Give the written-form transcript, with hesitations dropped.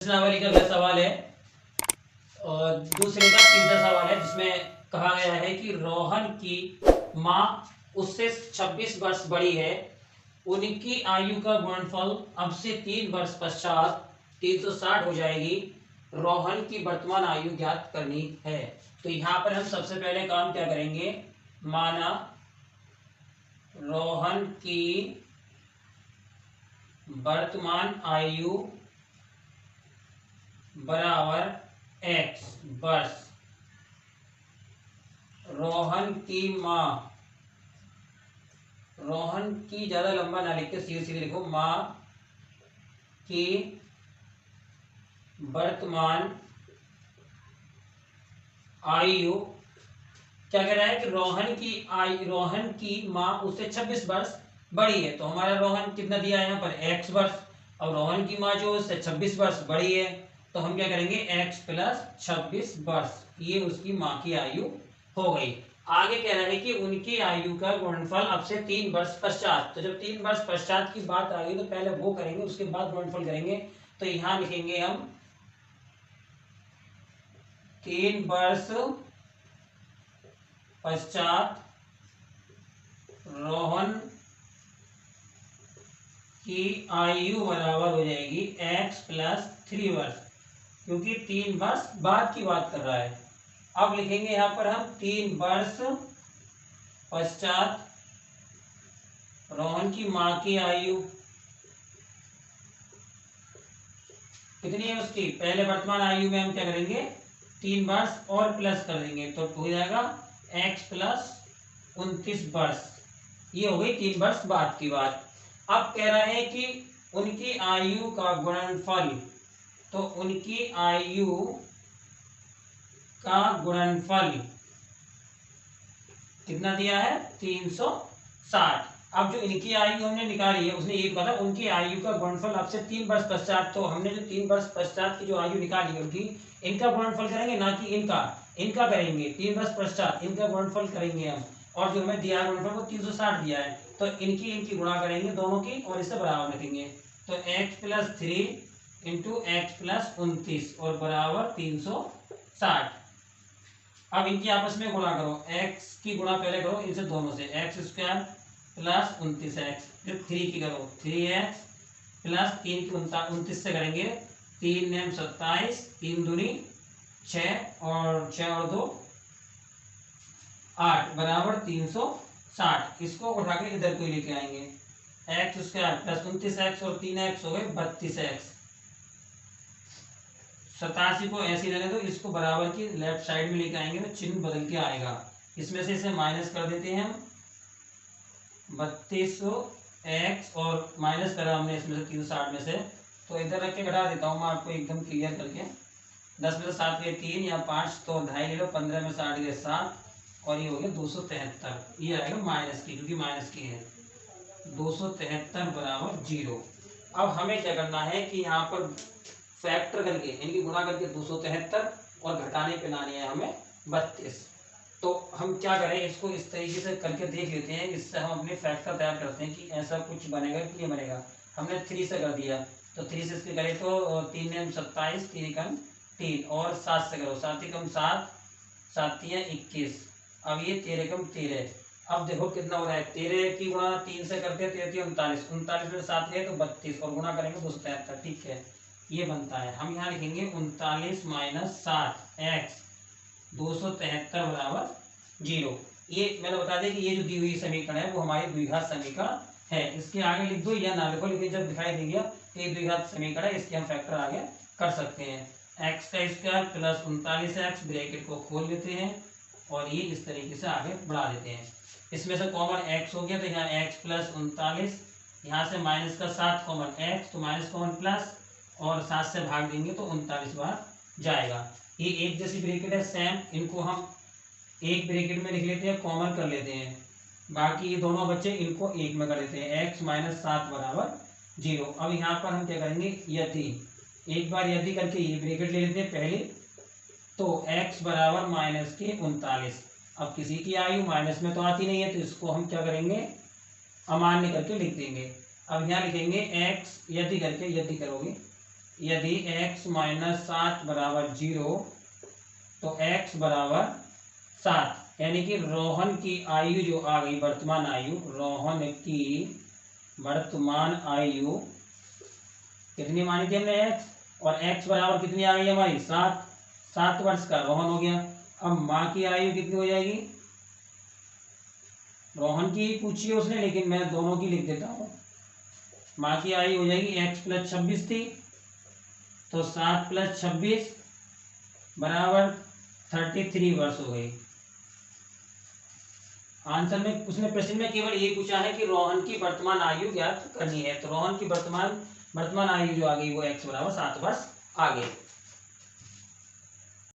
प्रश्नावली का अगला सवाल है और दूसरे का तीसरा सवाल है जिसमें कहा गया है कि रोहन की माँ उससे 26 वर्ष बड़ी है। उनकी आयु का गुणनफल अब से 3 वर्ष पश्चात 360 हो जाएगी। रोहन की वर्तमान आयु ज्ञात करनी है। तो यहाँ पर हम सबसे पहले काम क्या करेंगे, माना रोहन की वर्तमान आयु बराबर x वर्ष। रोहन की माँ, रोहन की ज्यादा लंबा ना लिख के सीधे सीधे लिखो, माँ की वर्तमान आयु। क्या कह रहा है कि रोहन की माँ उससे 26 वर्ष बड़ी है। तो हमारा रोहन कितना दिया है यहाँ पर x वर्ष, और रोहन की माँ जो उससे 26 वर्ष बड़ी है तो हम क्या करेंगे x प्लस 26 वर्ष, ये उसकी माँ की आयु हो गई। आगे कह रहा है कि उनकी आयु का गुणनफल अब से 3 वर्ष पश्चात। तो जब 3 वर्ष पश्चात की बात आ गई तो पहले वो करेंगे उसके बाद गुणनफल करेंगे। तो यहां लिखेंगे हम 3 वर्ष पश्चात रोहन की आयु बराबर हो जाएगी x प्लस 3 वर्ष, क्योंकि 3 वर्ष बाद की बात कर रहा है। अब लिखेंगे यहां पर हम 3 वर्ष पश्चात रोहन की मां की आयु कितनी है उसकी, पहले वर्तमान आयु में हम क्या करेंगे 3 वर्ष और प्लस कर देंगे तो हो जाएगा x प्लस 29 वर्ष। ये हो गई 3 वर्ष बाद की बात। अब कह रहा है कि उनकी आयु का गुणनफल, तो उनकी आयु का गुणनफल कितना दिया है 360। अब जो इनकी आयु हमने निकाली है उसने ये कहा था उनकी आयु का गुणनफल अब से 3 वर्ष पश्चात। तो हमने जो 3 वर्ष पश्चात की जो आयु निकाली है उनकी, इनका गुणनफल करेंगे, ना कि इनका करेंगे। 3 वर्ष पश्चात इनका गुणनफल करेंगे हम, और जो हमें दिया है गुणनफल वो 360 दिया है। तो इनकी गुणा करेंगे दोनों की और इसे बराबर रखेंगे। तो x plus 3 into x plus 29 और बराबर 360। अब इनकी आपस में गुणा करो, x की गुणा पहले करो इनसे दोनों से, एक्स स्क्वायर प्लस 29x, फिर 3 की करो 3x प्लस 3 की 29 से करेंगे 3 नेम 27, 3 दूनी 6 और 6 और 2 8 बराबर 360। इसको उठा के इधर को लेके आएंगे, एक्स स्क्वायर प्लस 29x और 3x हो गए 32x। 87 को ऐसे रहने दो, इसको बराबर की लेफ्ट साइड में लेके आएंगे तो चिन्ह बदल के आएगा। इसमें से इसे माइनस कर देते हैं हम, 32x और माइनस करा हमने इसमें से 360 में से, तो इधर रख के घटा देता हूँ मैं आपको एकदम क्लियर करके। 10 में से 7 गए 3 या 5 तो 2.5 ले लो, 15 में 60 गए 7 और ये हो गया 273। ये आएगा माइनस की, क्योंकि माइनस की है 273 बराबर 0। अब हमें क्या करना है कि यहाँ पर फैक्टर करके इनकी गुणा करके 273 और घटाने पे लानी है हमें 32। तो हम क्या करें, इसको इस तरीके से करके देख लेते हैं, इससे हम अपने फैक्टर तैयार करते हैं कि ऐसा कुछ बनेगा कि ये बनेगा। हमने 3 से कर दिया तो 3 से इसके करें तो 3 नेम 27, 3 एकम 3 और 7 से करो 7 एकम 7, 7 तियां 21, अब ये 13 एकम 13। अब देखो कितना हो रहा है, 13 की गुणा 3 से करते हैं 13 39, 39 में 7 गए तो 32 और गुणा करेंगे 273। ठीक है, ये बनता है। हम यहाँ लिखेंगे 39 माइनस 7 x 273 बराबर 0। ये मैंने बता दिया कि ये जो दी हुई समीकरण है वो हमारी द्विघात समीकरण है। इसके आगे लिख दो या ना लिखो, लेकिन जब दिखाई दे गया ये द्विघात समीकरण है, इसके हम फैक्टर आगे कर सकते हैं। x का स्क्वायर प्लस 39x, ब्रैकेट को खोल लेते हैं और ये इस तरीके से आगे बढ़ा देते हैं। इसमें से कॉमन x हो गया तो यहाँ x प्लस 39, यहाँ से माइनस का 7 कॉमन x, तो माइनस कॉमन प्लस और 7 से भाग देंगे तो 39 बार जाएगा। ये एक जैसी ब्रैकेट है सेम, इनको हम एक ब्रैकेट में लिख लेते हैं, कॉमन कर लेते हैं। बाकी ये दोनों बच्चे इनको एक में कर लेते हैं, x माइनस 7 बराबर 0। अब यहाँ पर हम क्या करेंगे, यदि एक बार यदि करके ये ब्रैकेट ले लेते हैं पहले, तो x बराबर माइनस के 39। अब किसी की आयु माइनस में तो आती नहीं है तो इसको हम क्या करेंगे अमान्य करके लिख देंगे। अब यहाँ लिखेंगे x यदि करके, यदि करोगे यदि x माइनस 7 बराबर 0 तो x बराबर 7, यानी कि रोहन की आयु जो आ गई, वर्तमान आयु, रोहन की वर्तमान आयु कितनी मानी थी हमने x, और x बराबर कितनी आ गई हमारी 7, 7 वर्ष का रोहन हो गया। अब माँ की आयु कितनी हो जाएगी, रोहन की पूछी है उसने लेकिन मैं दोनों की लिख देता हूँ। माँ की आयु हो जाएगी x प्लस 26 थी, तो 7 प्लस 26 बराबर 33 वर्ष हो गई। आंसर में उसने प्रश्न में केवल ये पूछा है कि रोहन की वर्तमान आयु ज्ञात करनी है, तो रोहन की वर्तमान आयु जो आ गई वो x बराबर 7 वर्ष आ गई।